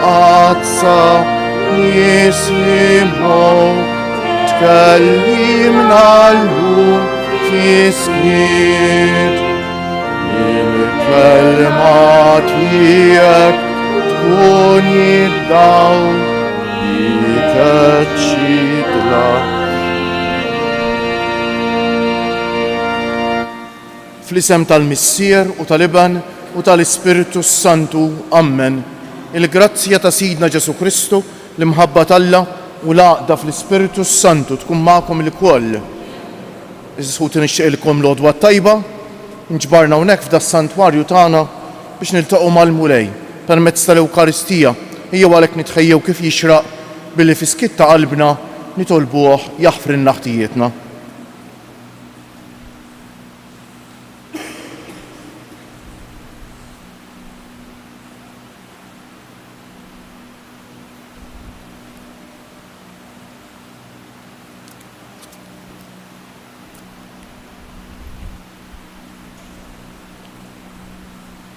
qazza jisimaw tkellimna l-lum fiskit il-kelma tijek tkun jiddaw jikeċċidla. Fl-isem tal-Missier u tal-Iban u tal-Ispiritu Santu, Amen. Il-grazzja ta' Sidna Ġesu Kristu, l-imħabba tal-Alla u l-għaqda fl-Ispiritu Santu tkun magħkom il-koll. Iżżħut nixtieqilkom l-għodwa tajba, nġbarna hawnhekk f'das-santwarju tagħna biex niltaqgħu mal-mulej permezz tal-Ewkaristija. Hija għalhekk nitħejjew kif jixraq billi fi skitt ta' qalbna nitolbuh jaħfrilna ħtijietna.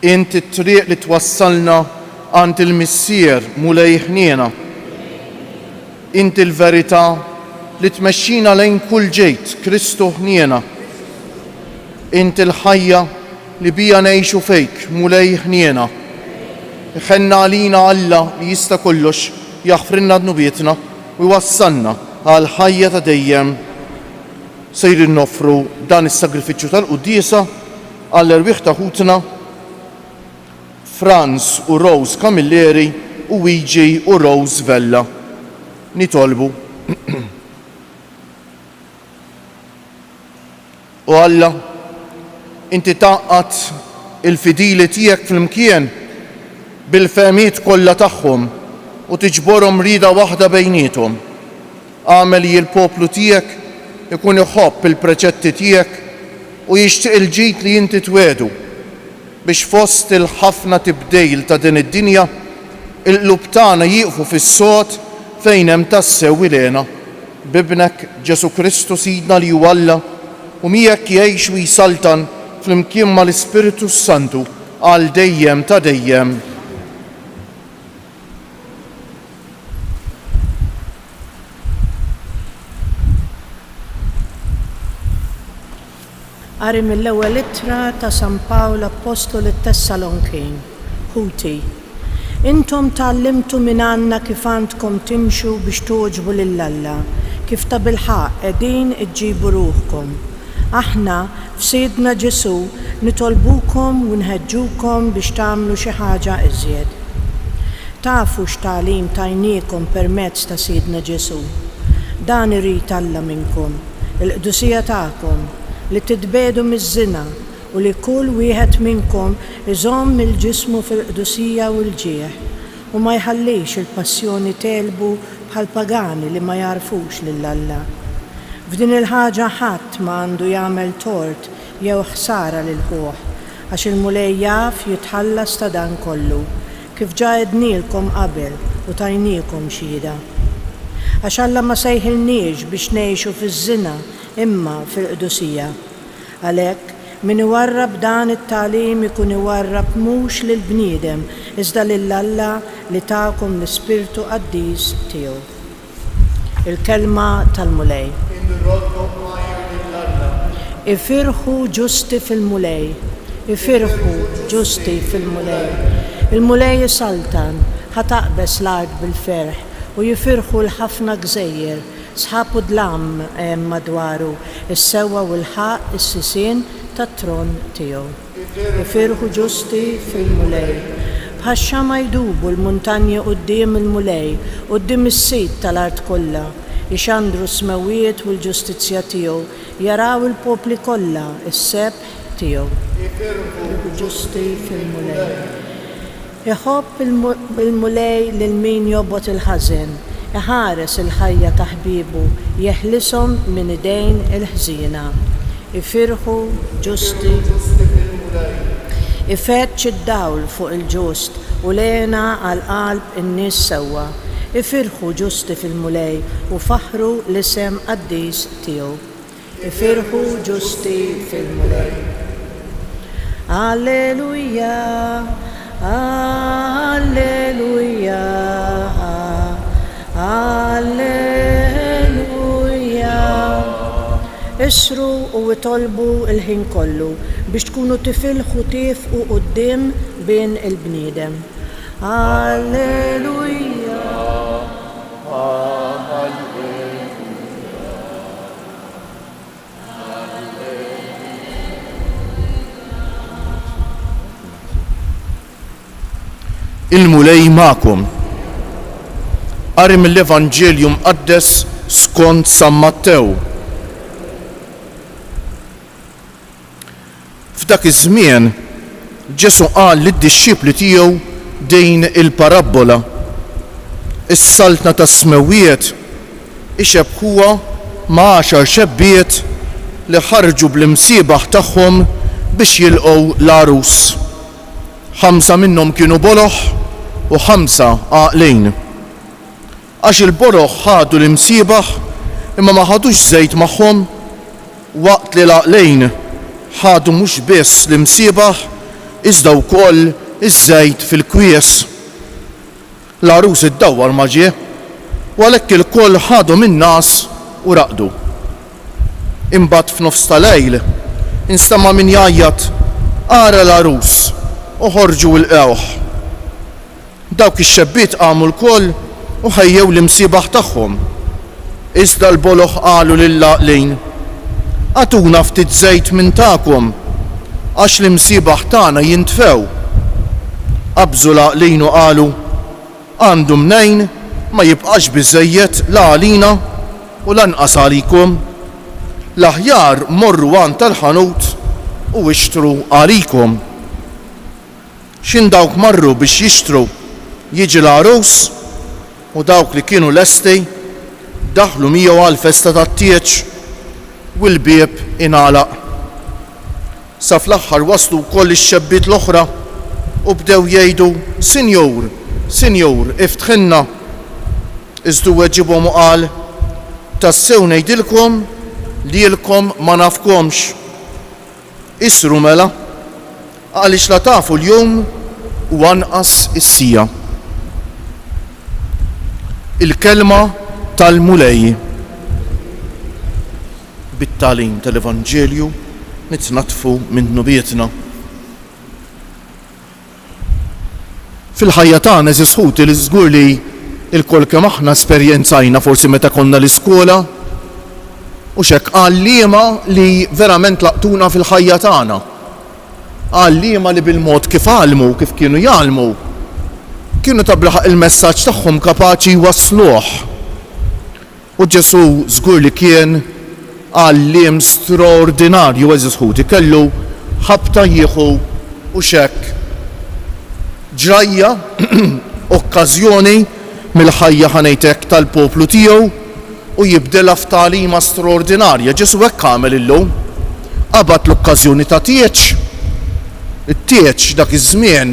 Inti t-triq li twassalna għand il-Missier mulej ħniena. Inti l-verità li tmexxina lejn kull ġejt Kristu ħniena. Inti l-ħajja li bija ngħixu fejk mulej ħniena. Ħenna għalina Alla li jista' kollox jaħfrilna dnubietna u jwassalna għal ħajja ta' dejjem. Sejrin noffru dan is-sagrifiċċju tal-Quddiesa għall-erbieħ ta' ħutna Franz u Rose Camilleri u Luigi u Rose Vella. Nitolbu. U Alla, inti taqqat il-fidili tiegħek fl-imkien bil-fehmiet kollha tagħhom u tiġborhom rieda waħda bejniethom. Għamel li l-poplu tiegħek ikun iħobb il-preċetti tiegħek u jixtieq il-ġid li inti twedu biex fost il-ħafna tibdejl ta' din id-dinja il-qlub tagħna jieqfu fis-sod fejn hemm tassew ilena bibnek Ġesu Kristu Sidna li hu Alla u miegħek jgħix u jsaltan flimkien mal-Ispiritu Santu għal dejjem ta' dejjem. Qari mill-ewwel ittra ta' San Pawl Apostolu lit-Tessalonkin. Ħuti, intom tallimtu minn għandna kif għandkom timxu biex tuġbu lill-Alla, kif ta' bilħaq qegħdin iġġibu ruħkom. Aħna f'Sidna Ġesu nitolbukom u nħeġġukom biex tagħmlu xi ħaġa iżjed. Tafu x'tagħlim tajniekom permezz ta' Sidna Ġesu. Dan irid Alla minnkom, il-qdusija tagħkom li titbedu miż-żina u li kull wieħed minnkom iżomm il-ġismu fil-qdusija u l-ġieħ u ma jħallix il-passjoni telbu bħal pagani li ma jarfux lill-Alla. F'din il-ħaġa ħadd ma għandu jagħmel tort jew ħsara lil ħuh għax il-mulej jaf jitħallas ta' dan kollu kif ġa għednielkom qabel u tajniekom xhieda. Għax Alla ma sejħilniex biex ngħixu fiż-żina imma fil-qdusija. Għalhekk min iwarrab dan it-tagħlim ikun iwarrab mhux lill-bniedem iżda lill-Alla li tagħkom l-Ispirtu Qaddiż tiegħu. Il-kelma tal-mulej. Ifirħu ġusti fil-mulej. Ifirħu ġusti fil-mulej. Il-mulej isaltan ħataqbes l-art bil-ferħ u jifirħu l-ħafna gżejjer sħabu dlam madwaru, is-sewwa u l-ħaq is-sisien tat-tron tiegħu. Ifirħu ġusti fil-mulej. Bħax-xama jdubu l-muntanji quddiem il-mulej, quddiem is-sit tal-art kollha, jixandru s-smewiet u l-ġustizzja tiegħu, jaraw il-popli kollha is-sebħ tiegħu. Ifirħu ġusti fil-mulej. Iħobb il-mulej lil min jobgħod il-ħażen, iħares il-ħajja ta' ħbiebu, jeħlishom minn idejn il-ħżiena. Ifirħu ġusti ifetx id-dawl fuq il-ġust u lena għal qalb in-nies sewwa. Ifirħu ġusti fil-mulej u faħru l-isem Qaddiż tiegħu. Ifirħu ġusti fil-mulej. Alleluja, Alleluia, Alleluia. Isru u tolbu il-ħin kollu biex tkunu tifilħu tifqu qudiem bejn il-bniedem. Alleluia. Il-mulej ma'kom. Qari mill-Evanġelju mqaddes skont San Mattew. F'dak iż-żmien Ġesu qal lid-dixxipli tiegħu din il-parabbola. Is-saltna tas-smewwiet ixebħuha ma' 10 xebbiet li ħarġu bl-imsiebaħ tagħhom biex jilqgħu l-arus. 5 minnhom kienu boloħ u 5 għaqlejn. Għax il-boloħ ħadu l-imsiebaħ imma ma ħadux żejt magħhom, waqt li l-għaqlejn ħadu mhux biss l-imsiebaħ iżda wkoll iż-żejt fil-kwies. L-arus iddawwar ma ġie, u għalhekk il-koll ħadu min-nas u raqdu. Imbagħad f'nofs tal-lejl instama' min jgħajjad ara l-arus u ħorġu l-qewħ. Dawk ix-xebbiet qamu l-koll u ħejjew l-imsiebaħ tagħhom. Iżda l-boloħ qalu lill-għaqlejn: Għatuna ftit żejt minn tagħkom għax l-imsiebaħ tagħna jintfew. Qabżu l-għaqlejn u qalu: Għandu mnejn ma jibqax biżżejjed la għalina u lanqas għalikom. L-aħjar morru għand tal-ħanut u ixtru għalikom. X'in dawk marru biex jixtru jiġi l-arus u dawk li kienu lesti daħlu miegħu għall-festa tat-tieġ u l-bieb ingħalaq. Sa fl-aħħar waslu wkoll ix-xebbiet l-oħra u bdew jgħidu: Sinjur, Sinjur, iftħilna. Iżda weġibhom u qal: Tassew ngħidilkom li lkom ma nafkomx. Isru mela għaliex la tafu l-jum u anqas is-sija. Il-kelma tal-mulej. Bit-tagħlim tal-Evanġelju nitnatfu minn nubietna. Fil-ħajja tagħna eżisħuti li żgur li l-kol kemm aħna esperjenzajna forsi meta konna l-iskola u x'hekk għalliema li verament laqtuna fil-ħajja tagħna. Għalliema li bil-mod kif għalmu, kif kienu jgħalmu, kienu tablaħaq il-messaġġ tagħhom kapaċi jwassluh. U Ġesu żgur li kien għalliem straordinarju eżisħuti, kellu ħabta jieħu u x'hekk ġrajja okkażjoni mill-ħajja ħanejtek tal-poplu tiegħu u jibdilha f'tagħlima straordinarja. Ġesu hekk għamel illum. Qabad l-okkażjoni ta' tieġ. It-tieġ dak iż-żmien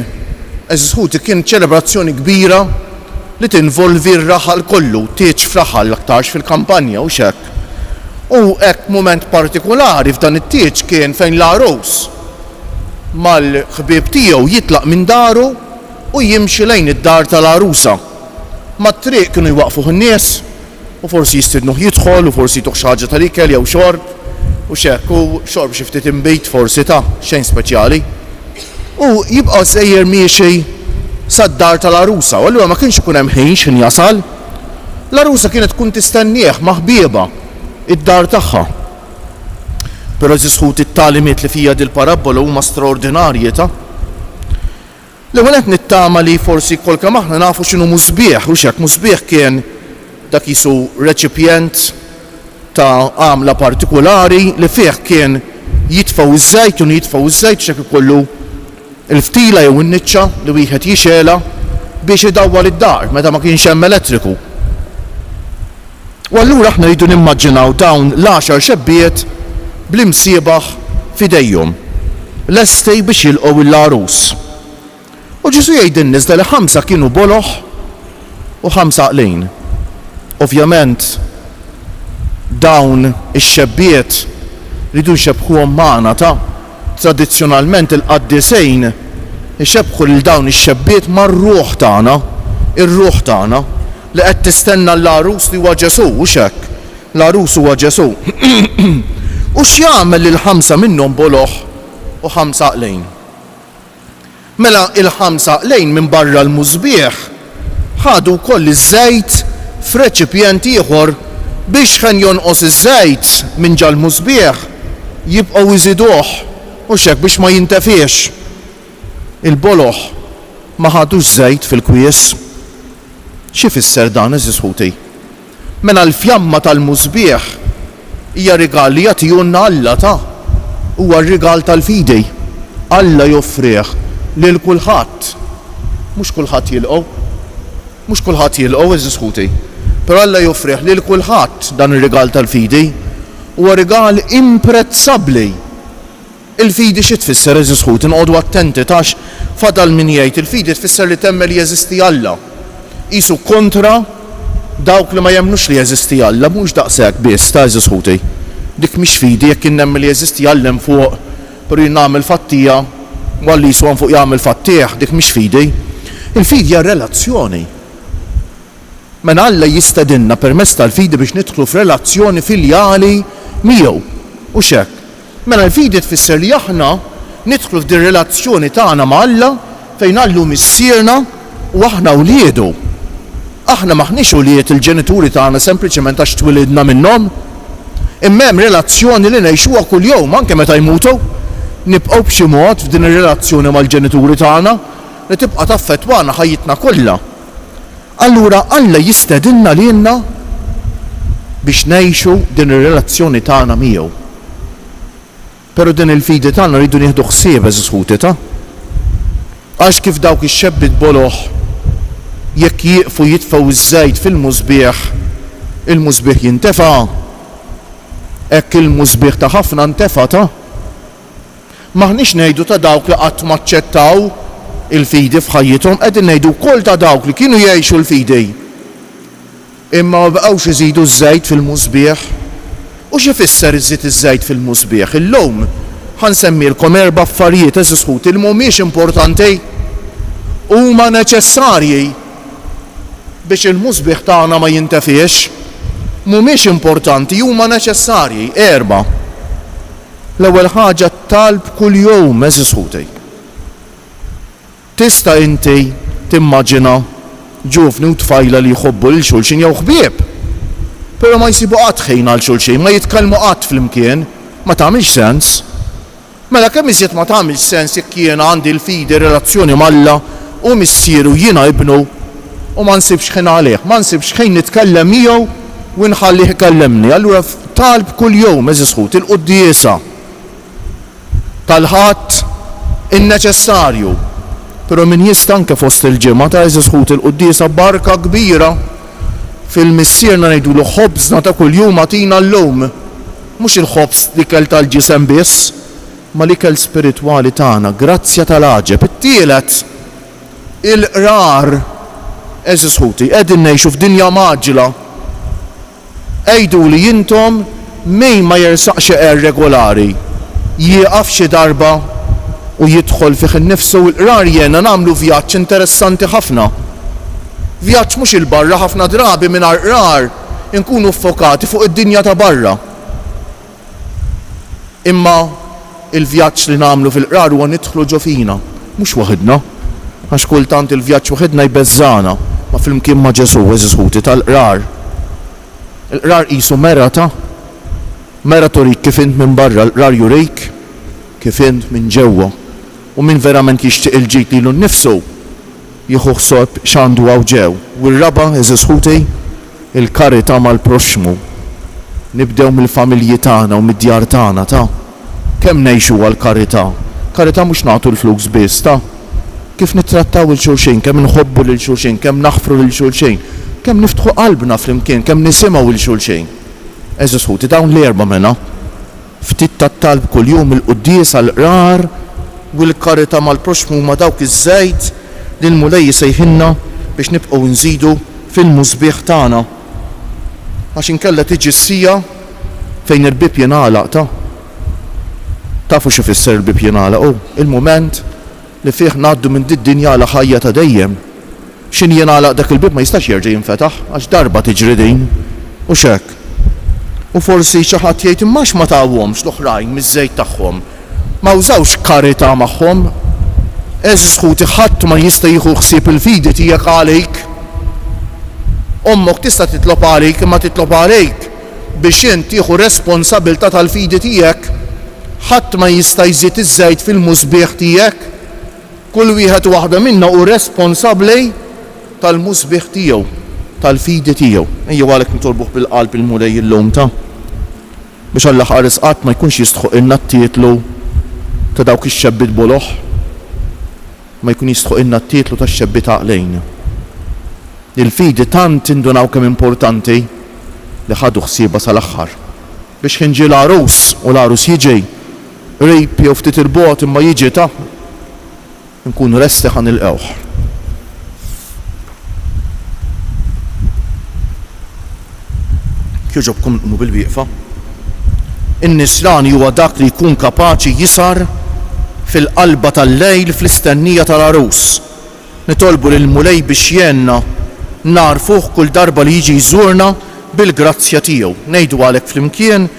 eżisħuti kien ċelebrazzjoni kbira li tinvolvi r-raħal kollu, tieġ f'raħal aktarx fil-kampanja u x'hekk. U hekk mument partikolari f'dan it-tieġ kien fejn l-arus mal-ħbieb tiegħu jitlaq minn daru u jimxi lejn id-dar tal-arusa. Mat-triq kienu jwaqfuh in-nies u forsi jistidnuh jidħol u forsi jtuħ xi ħaġa tal-ikel jew xorb u x'hekk u xorb xi ftit imbejt forsi ta' xejn speċjali. U jibqa' sejjer miexi sad-dar tal-arusa u allura ma kienx ikun hemm ħin x'in jasal. L-arusa kienet tkun tistennieh maħbieba id-dar tagħha. Però eżisħut it-tagħlimiet li fija dil-parabbola huma straordinarji ta'. L-ewwel qed nittama li forsi kol kemm aħna nafu x'inhu mużbieħ u x'hekk mużbieħ kien dak isu reċipjent ta' għamla partikolari li fih kien jitfgħu iż-żejt u jitfgħu iż-żejt x'hekk ikollu il-ftila jew in-niċċa li wieħed jixela biex idawwar id-dar meta ma kienx hemm elettriku. U allura aħna rridu nimmaġinaw dawn l-10 xebbiet bl-imsiebaħ f'idejhom lesti biex jilqgħu l-arus. U Ġesu jgħidilna iżda li 5 kienu boloħ u 5 għaqlejn. Ovvjament dawn ix-xebbiet ridu nxebbħuhom magħna ta' tradizzjonalment il-qaddisejn ixebħu lil dawn ix-xebbiet mar-ruħ tagħna, ir-ruħ tagħna li qed tistenna l-arus li huwa Ġesu u hekk. L-arus huwa Ġesu. U x'jagħmel lil 5 minnhom boloħ u 5 aqlejn? Mela il-5 aqlejn minn barra l-mużbieħ ħadu wkoll iż-żejt f'reċipjent ieħor biex ħen jonqos iż-żejt minn ġal mużbieħ jibqgħu jżiduh u hekk biex ma jintefiex. Il-boloħ ma ħadux żejt fil-kwies. Xi fisser dan eżis ħuti? Mela l-fjamma tal-mużbieħ hija rigal li jagħtihulna Alla ta' huwa r-rigal tal-fidi. Alla joffrih lil kulħadd. Mhux kulħadd jilqgħu. Mhux kulħadd jilqgħu eżis ħuti. Però Alla joffrih lil kulħadd dan ir-rigal tal-fidi. Huwa rigal imprezzabbli. Il-fidi xi tfisser eżis ħuti, inqogħdu attenti tax fadal min jgħid il-fidi tfisser li temmel jeżisti Alla. Qisu kontra dawk li ma jemmnux li jeżisti Alla, mhux daqshekk biss ta' eżis ħuti. Dik mhix fidi jekk innemmi li jeżisti Alla hemm fuq per nagħmel fattija walli jiswan fuq jagħmel fattieħ, dik mhix fidi. Il-fidi hija relazzjoni. Men Alla jistedinna permezz tal-fidi biex nidħlu f'relazzjoni filjali miegħu u hekk. Mela l-fidi tfisser li aħna nidħlu f'din relazzjoni tagħna ma' Alla fejn Allu missierna u aħna wliedu. Aħna maħniex ulied il-ġenituri tagħna sempliċement għax twilidna minnhom. Imma hemm relazzjoni li ngħixuha kuljum anke meta jmutu. Nibqgħu b'xi mod f'din ir-relazzjoni mal-ġenituri tagħna li tibqa' taffettwana ħajjitna kollha. Allura Alla jistedinna lilna biex ngħixu din ir-relazzjoni tagħna miegħu. Però din il-fidi tagħna rridu nieħdu ħsieb eżis ħuti ta'. Għax kif dawk ix-xebbit boloħ jekk jieqfu jitfgħu iż-żejt fil-mużbieħ, il-mużbieħ jintefa'. Hekk il-mużbieħ ta' ħafna ntefa' ta'. Maħniex ngħidu ta' dawk li qatt ma ċċettaw il-fidi f'ħajjithom, qegħdin ngħidu wkoll ta' dawk li kienu jgħixu l-fidi. Imma ma bqgħux iżidu ż-żejt fil-mużbieħ. U x'ifisser iżid iż-żejt fil-mużbieħ? Illum ħansemmilkom 4 affarijiet eżis ħuti li mhumiex importanti huma neċessarji biex il-mużbieħ tagħna ma jintefiex. Mhumiex importanti, huma neċessarji. 4. L-ewwel ħaġa talb kull jum eżis ħuti. Tista' inti timmaġina ġufni u tfajla li jħobbu lil xulxin jew ħbieb. Però ma jsibu qatt ħin għal xulxin, ma jitkellmu qatt flimkien, ma tagħmilx sens. Mela kemm iżjed ma tagħmilx sens jekk jiena għandi l-fidi relazzjoni mal-Alla u missieru jiena ibnu u ma nsibx ħin għalih, ma nsibx ħin nitkellem miegħu u nħallih ikellemni. Allura talb kull jum eżis ħuti il-quddiesa tal-ħadd inneċessarju. Però min jista' anke fost il-ġimgħa ta' eżis ħuti il-quddiesa barka kbira fil-missierna ngħidulu ħobżna ta' kuljum agħtina llum. Mhux il-ħobż l-ikel tal-ġisem biss, ma l-ikel spiritwali tagħna, grazzja tal-għaġeb. It-tielet il-qrar eżis ħuti, qegħdin ngħixu f'dinja maġla. Ejdu li jintom min ma jersaqx eqer regolari jieqaf xi darba u jidħol fih innifsu l-qrar jiena nagħmlu vjaġġ interessanti ħafna. Vjaġġ mhux il-barra ħafna drabi mingħajr qrar inkunu ffokati fuq id-dinja ta' barra. Imma il-vjaġġ li nagħmlu fil-qrar huwa nidħlu ġo fina, mhux waħedna. Għax kultant il-vjaġġ waħedna jbeżżana ma flimkien ma' Ġesu eżis ħuti tal-qrar. Il-qrar qisu mera ta' mera turik kif int minn barra, l-qrar jurik kif int minn ġewwa. U min verament jixtieq il-ġid lilu nnifsu jieħu ħsob x'għandu hawn ġew. U r-raba' eżis ħuti il-karità mal-proxmu. Nibdew mill-familji tagħna u mid-djar tagħna ta' kemm ngħixu għall-karità. Karità mhux nagħtu l-flus biss ta' kif nittrattaw il-xulxin, kemm nħobbu lil xulxin, kemm naħfru lil xulxin, kemm niftħu qalbna flimkien, kemm nisimgħu lil xulxin. Eżis ħuti dawn l-4 mena. Ftit tat-talb kuljum il-quddiesa l-qrar u l-karità mal-proxmu ma dawk iż-żejt li l-mulej sejħinna biex nibqgħu nżidu fil-mużbieħ tagħna. Għax inkella tiġi s-sija fejn il-bib jingħalaq ta'. Tafu x'ifisser il-bib jingħalaq il-mument li fih ngħaddu minn did-dinja għal ħajja ta' dejjem. X'in jingħalaq dak il-bib ma jistax jerġa' jinfetaħ għax darba tiġri din u x'hekk. U forsi xi ħadd jgħid imma ma tawhomx l-oħrajn miż-żejt tagħhom. Ma użawx karità magħhom. Eżis ħuti ħadd ma jista' jieħu ħsieb il-fidi tiegħek għalik. Ommok tista' titlob għalik imma titlob għalik biex int tieħu responsabbiltà tal-fidi tiegħek. Ħadd ma jista' jżid iż-żejt fil-musbieħ tiegħek. Kull wieħed waħda minna hu responsabbli tal-musbieħ tiegħu, tal-fidi tiegħu. Ejjew għalhekk nitolbuh bil-qalb il-mulej illum ta' biex Alla ħares qatt ma jkunx jistħoq ilna t-tietlu ta' dawk ix-xebbit boloħ, ma jkun jistħoq ilna t-tietlu tax-xebbit għaqlejn. Il-fidi tant indunaw kemm importanti li ħadu ħsiebha sal-aħħar. Biex ħinġi l-arus u l-arus jiġi rejb jew ftit il-bogħod imma jiġi ta' nkunu resti ħanilqgħuh. Kieġobkom nqmu bil-wieqfa. In-nisrani huwa dak li jkun kapaċi jisar fil-qalba tal-lejl fl-istennija tal-arus. Nitolbu lill-mulej biex jenna narfuh kull darba li jiġi jżurna bil-grazzja tiegħu. Ngħidu għalhekk flimkien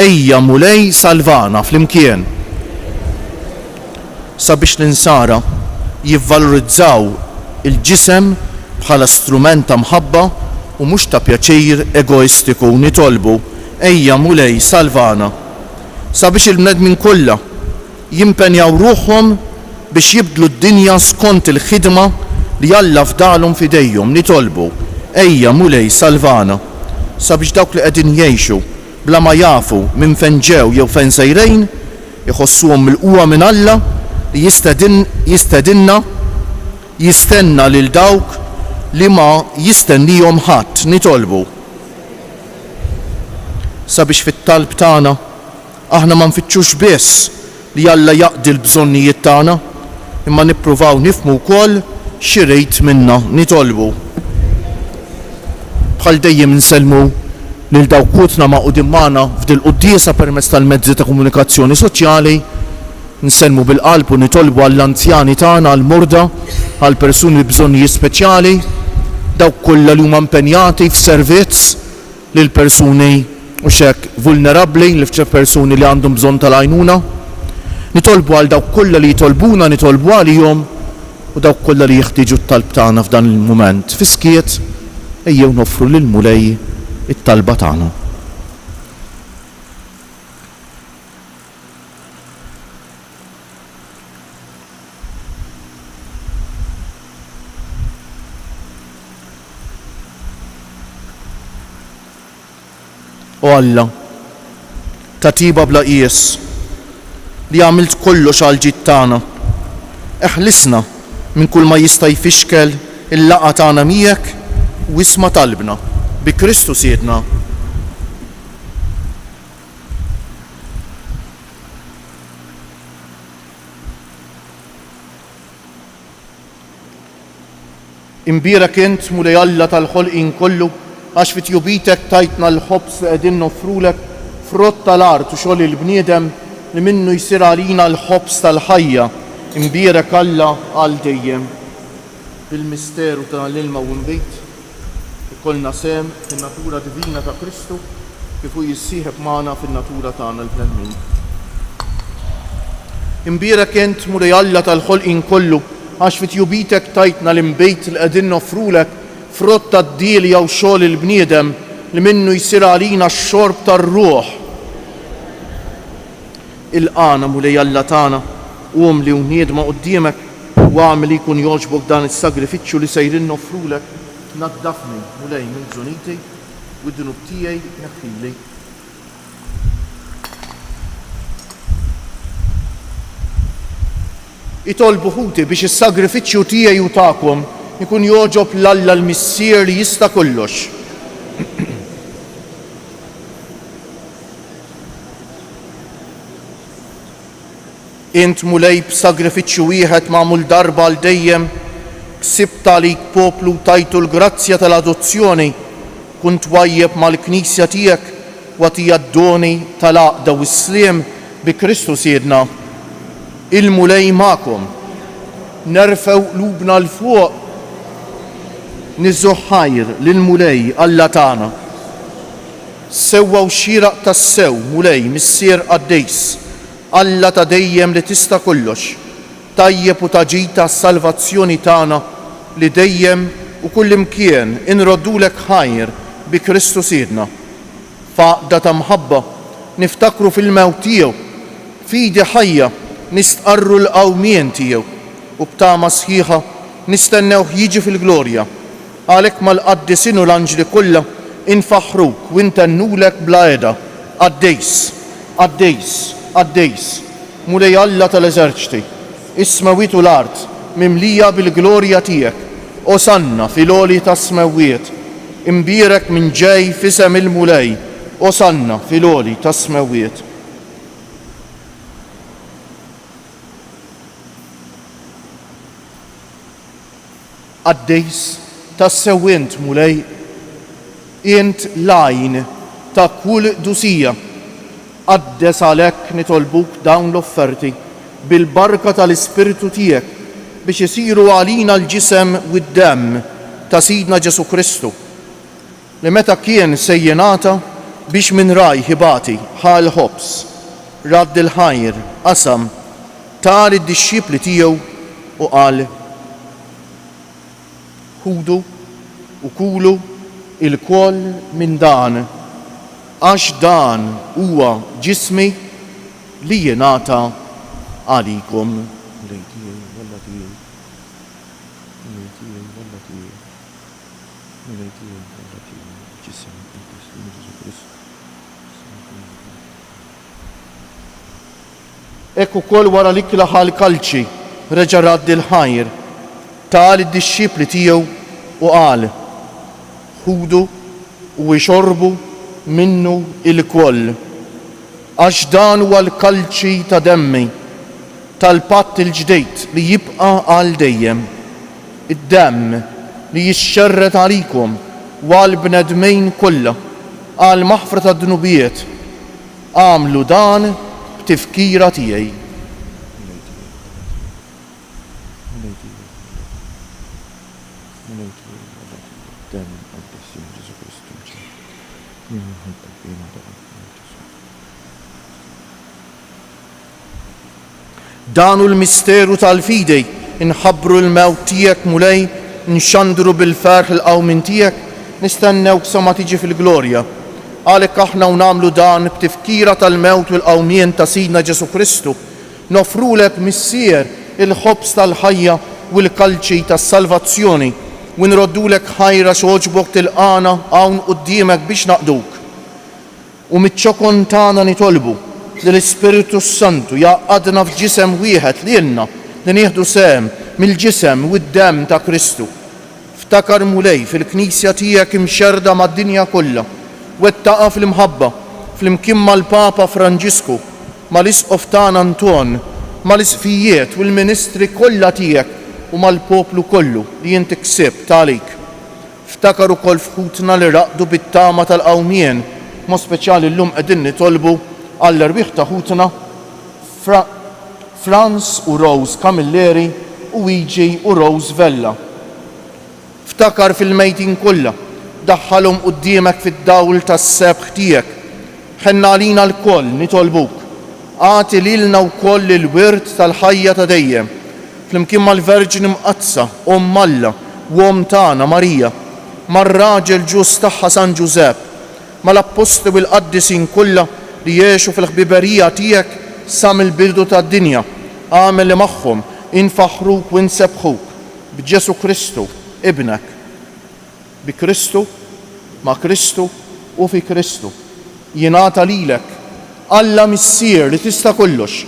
ejja mulej salvana flimkien. Sabiex l-insara jivvalorizzaw il-ġisem bħala strument ta' mħabba u mhux ta' pjaċir egoistiku. Nitolbu ejja mulej salvana sabiex il-bnedmin kollha jimpenjaw ruħhom biex jibdlu d-dinja skont il-ħidma li Alla fdalhom f'idejhom. Nitolbu ejja mulej salvana sabiex dawk li qegħdin jgħixu bla ma jafu minn fejn ġew jew fejn sejrejn iħossuhom mill-quwa minn Alla li jistenna lil dawk li ma jistennihom ħadd. Nitolbu sabiex fit-talb tagħna aħna ma nfittxux biss li Alla jaqdi l-bżonnijiet tagħna imma nippruvaw nifhmu wkoll xi rid minna. Nitolbu bħal dejjem nsellmu lil dawk kutna ma' qudiem magħna f'dil quddiesa permezz tal-mezzi ta' komunikazzjoni soċjali. Nsellmu bil-qalb u nitolbu għall-anzjani tagħna, għall-murda, għall persuni b'bżonnijiet speċjali, dawk kollha li huma impenjati f'servizz lil persuni u xek vulnerabbli li f'ċe persuni li għandhom bżonn tal-għajnuna. Nitolbu għal dawk kollha li jitolbuna nitolbu għalihom u dawk kollha li jeħtieġu t-talb tagħna f'dan il-mument. Fiskiet ejjew noffru lil mulej it-talba tagħna. O Alla, ta' tiba bla qies li għamilt kollox għal ġid tagħna. Eħlisna minn kull ma jista' jfixkel il-laqgħa tagħna miegħek u isma' talbna bi Kristu Siedna. Imbierek int mulej Alla tal-ħolqien kollu għax fit-jubitek tajtna l-ħobs li qegħdin noffrulek frott tal-art u xogħol il-bniedem li minnu jsir għalina l-ħobs tal-ħajja. Imbierek Alla għal dejjem. Bil-misteru tal-ilma u nbejt ikollna sem fin-natura divina ta' Kristu kif hu jissieħeb magħna fin-natura tagħna l-bnedmin. Imbierek int mulej Alla tal-ħolqien kollu għax fit-jubitek tajtna l-imbejt li qegħdin noffrulek frott tad-diel jew xogħol il-bniedem li minnu jsir għalina x-xorb tar-ruħ. Il-qana mulej Alla tagħna qum li wniedma quddiemek u għamel li jkun jogħġbok dan is-sagrifiċċju li sejrin noffrulek. Naddafni mulej minn żuniti u d-dunub tiegħi neħħili. Itolbu ħuti biex is-sagrifiċċju tiegħi u tagħkom ikun joġob l-Alla l-missier li jista' kollox. Int mulej b'sagrifiċċju wieħed magħmul darba għal dejjem ksibt għalik poplu tajtu l-grazzja tal-adozzjoni kunt wajjeb mal-Knisja tiegħek u għatija d-doni tal-għaqda u s-sliem bi Kristu Siedna. Il-mulej magħkom nerfew qlubna l-fuq niżżu ħajr lill-Mulej Alla tagħna. Sewwa xieraq tas-sew Mulej missier Qaddejs, Alla ta' dejjem li tista' kollox, tajjeb u taġid tas-salvazzjoni tagħna li dejjem u kull imkien inroddulek ħajr bi Kristu Siedna. Faqda ta' mħabba niftakru fil-mewt tiegħu, fidi ħajja nistqarru l-qawmien tiegħu u b'tama sħiħa nistennew jiġi fil-glorja. Għalhekk mal-qaddisin u l-anġli kollha infaħruk u intennulek bla għeda. Qaddejs, Qaddejs, Qaddejs, Mulej Alla tal-eżerċti, is-smawiet u l-art mimlija bil-glorja tiegħek. Osanna fil-għoli tas-smewwiet, imbierek minn ġej f'isem il-Mulej. Osanna fil-għoli tas-smewwiet. Qaddejs tas-sewwient Mulej, int lajn ta' kull dusija. Qaddes għalhekk nitolbuk dawn l-offerti bil-barka tal-Ispiritu tiegħek biex isiru għalina l-ġisem u d-demm ta' Sidna Ġesu Kristu, li meta kien sejjenata biex minn raj ħibati ħal ħobs, radd il-ħajr, qasam, tar id-dixxipli tiegħu u qal: ħudu u kulu il-koll minn dan, għax dan huwa ġismi li jingħata għalikom. Ekku kol wara l-ikla ħal-kalċi reġa' radd il-ħajr, tal id-dixxipli tiegħu u qal: ħudu u ixorbu minnu il-koll, għax dan huwa l-kalċi ta' demmi tal-patt il-ġdejt li jibqa' għal dejjem. Id-demm li jixxerret għalikom u għal bnedmejn kollha għal maħfra ta' dnubijiet. Għamlu dan b'tifkira tiegħi. Danu l-misteru tal-fidej inħabbru l-mewt tiegħek Mulej, nxandru bil-ferħ il-qawmin tiegħek, nistennewk sa ma tiġi fil-glorja. Għalhekk aħna u nagħmlu dan b'tifkira tal-mewt u l-qawmien ta' Sidna Ġesu Kristu, nofrulek missier il-ħobs tal-ħajja u l-kalċi tas-salvazzjoni u nroddulek ħajra x'oġbok tilqana hawn quddiemek biex naqduk. U miċ-ċokon tagħna nitolbu li l-Ispiritu Santu jaqadna f'ġisem wieħed li jenna li nieħdu sehem mill-ġisem u d-demm ta' Kristu. Ftakar Mulej fil-Knisja tiegħek imxerda mad-dinja kollha, wettaqa fl-imħabba fl-imkien mal-Papa Franġisku, mal-Isqof tagħna Anton, mal-Isqfijiet u l-Ministri kollha tiegħek u mal-poplu kollu li inti ksibt għalik. Ftakar ukoll fħutna li raqdu bit-tama tal-qawmien, ma speċjali llum qegħdin nitolbu għall-erbieħ ta' ħutna Franz u Rose Camilleri u Luigi u Rose Vella. Ftakar fil-mejtin kollha, daħħalhom quddiemek fid-dawl tas-sebħ tiegħek. Ħenna għalina l-koll nitolbuk, għati lilna wkoll il-wirt tal-ħajja ta' dejjem, flimkien mal-Verġini Mqazza, Alla u tagħna Marija, mar-raġel ġus tagħha San Ġusepp, mal-apposti u l-qaddisin kollha li jiexu fil-ħbiberija tiegħek sa mill-bidu tad-dinja. Għamel li magħhom infaħruk u nsebħuk b'Ġesu Kristu ibnek. Bi Kristu, ma' Kristu u fi Kristu jingħata lilek Alla missier li tista' kollox,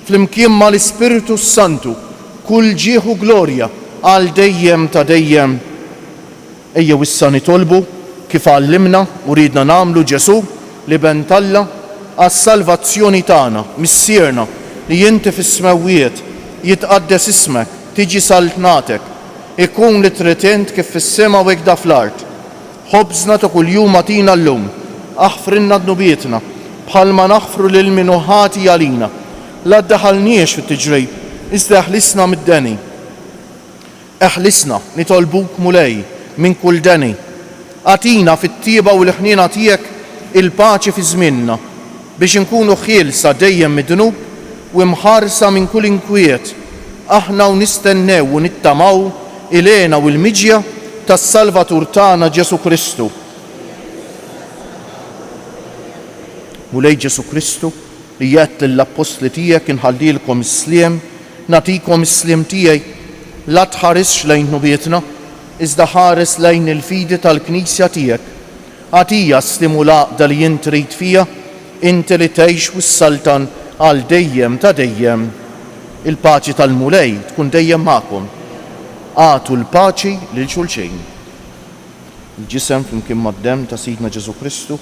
flimkien mal-Ispiritu Santu, kull ġieħu glorja għal dejjem ta' dejjem. Ejjew issa nitolbu kif għallimna u ridna nagħmlu Ġesu li bentalla għas-salvazzjoni tagħna, missierna li inti fis-smewwiet jitqaddes ismek, tiġi saltnatek, ikun li trid kif fis-sema u hekk fl-art. Ħobżna ta' kuljum atina llum, aħfrinna dnubietna bħalma naħfru lil minuħati għalina. La ddaħalniex fit-tiġrib, iżda ħlisna mid-deni. اħlisna nitolbuk mulej minn kull dani. Atina fit-tieba u l-ħnina tiegħek il-paċi fi żmienna biex inkunu ħielsa dejjem mid-dnub u mħarsa minn kull inkwiet. Aħna u nistennew u nittamaw ilena u l-miġja tas-Salvatur tagħna Ġesu Kristu. Mulej Ġesu Kristu li jgħid lill-apostli tiegħek inħallilkom is-sliem, nagħtikom is-sliem tiegħi, la tħaresx lejn nubietna, iżda ħares lejn il-fidi tal-Knisja tiegħek. Għatija stimulaqda li jint trid fija, inti li tgħix wis-saltan għal dejjem ta' dejjem. Il-paċi tal-mulej tkun dejjem magħkom. Għatu l-paċi lil xulxejn. Il-ġisem flimkien mad-demm ta' Sidna Ġesu Kristu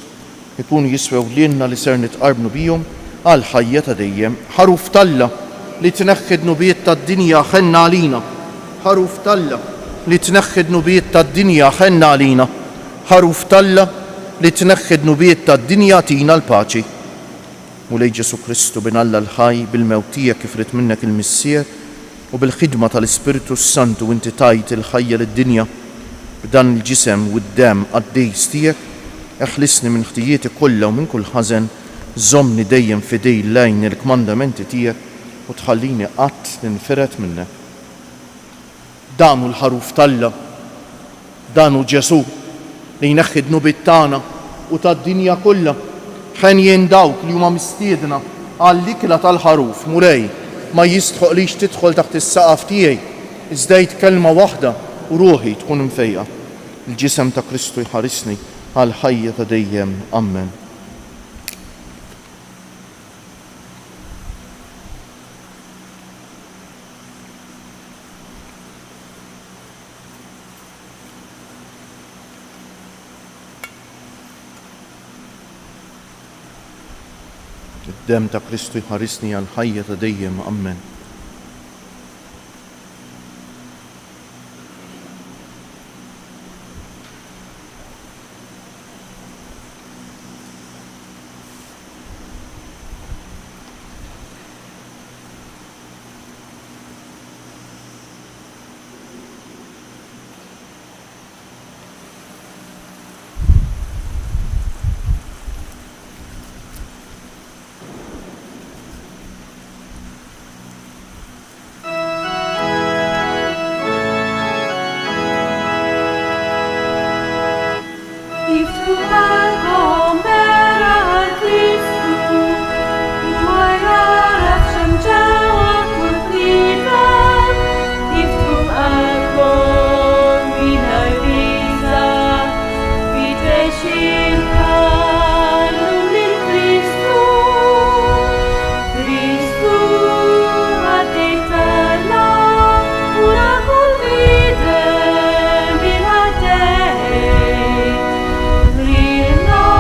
ikunu jiswew lilna li ser nitqarbnu bihom għal ħajja ta' dejjem. Ħaruf Talla li tneħħid nubiet tad-dinja ħenna għalina. Ħaruf Talla li tneħħid nubiet tad-dinja ħenna għalina. Ħaruf Talla li tneħħid nubiet tad-dinja tina l-paċi. Mulej Ġesu Kristu bin Alla l-ħaj bil-mewt tiegħek kif rid minnek il-missier u bil-ħidma tal-Ispiritu Santu inti tajt il-ħajja lid-dinja b'dan il-ġisem u d-dem għad-dejs tiegħek, eħlisni minn ħtijieti kollha u minn kull ħażen, żommni dejjem fidej lejn il-kmandamenti tiegħek u tħallini qatt ninferet minnek. Danu l-ħaruf Talla, danu Ġesu li jneħħid nubiet tagħna u tad-dinja kollha. Ħenjien dawk li huma mistiedna għall-ikla tal-ħaruf mulej ma jistħoqlix tidħol taħt is-saqaf tiegħi, iżda kelma waħda u ruħi tkun mfejqa. Il-ġisem ta' Kristu jħarisni għal ħajja ta' dejjem. Amen. Id-dem ta' Kristu jħarisni għal ħajja ta' dejjem. Amen. Rina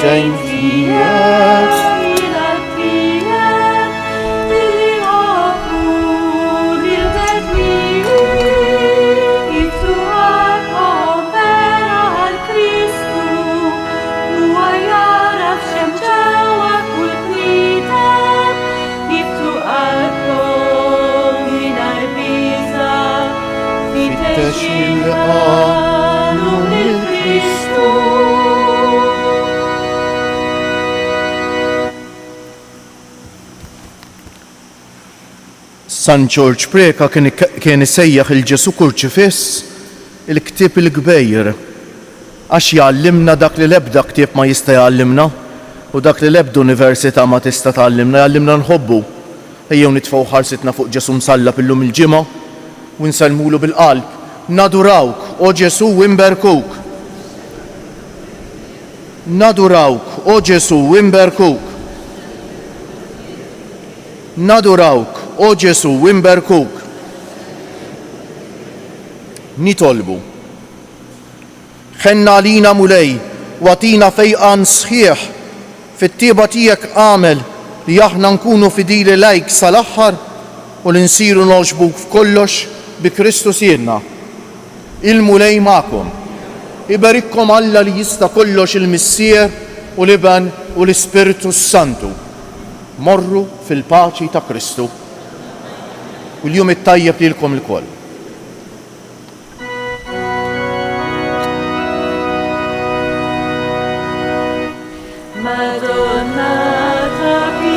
dejn fijek. Fittex il-qalu mill-Kristu. San George Preka kien isejjaħ il-Ġesu Kurċifiss il-ktieb il-kbejr għax jgħallimna dak li l-ebda ktieb ma jista' jgħallimna u dak li l-ebda università ma tista' tgħallimna, jgħallimna nħobbu. Ejjew nitfgħu ħarsitna fuq Ġesu msallab illum il-ġimgħa u nsellmulu bil-qalb. Nadurawk, o Ġesu, imberkuk. Nadurawk, o Ġesu, imberkuk. Nadurawk, o Ġesu, imberkuk. Nitolbu. Ħenna lina mulej, watina fejqan sħiħ, fit-tieba tiegħek għamel li aħna nkunu fidili lejk sal-aħħar u li nsiru noġbuk f'kollox bi Kristus jienna. Il-mulej ma'kom. Ibarikkom Alla li jista' kollox il-Missier u l-Iban u l-Ispiritu Santu. Morru fil-paċi ta' Kristu. U l-jum it-tajjeb lilkom il-koll. Madonna ta'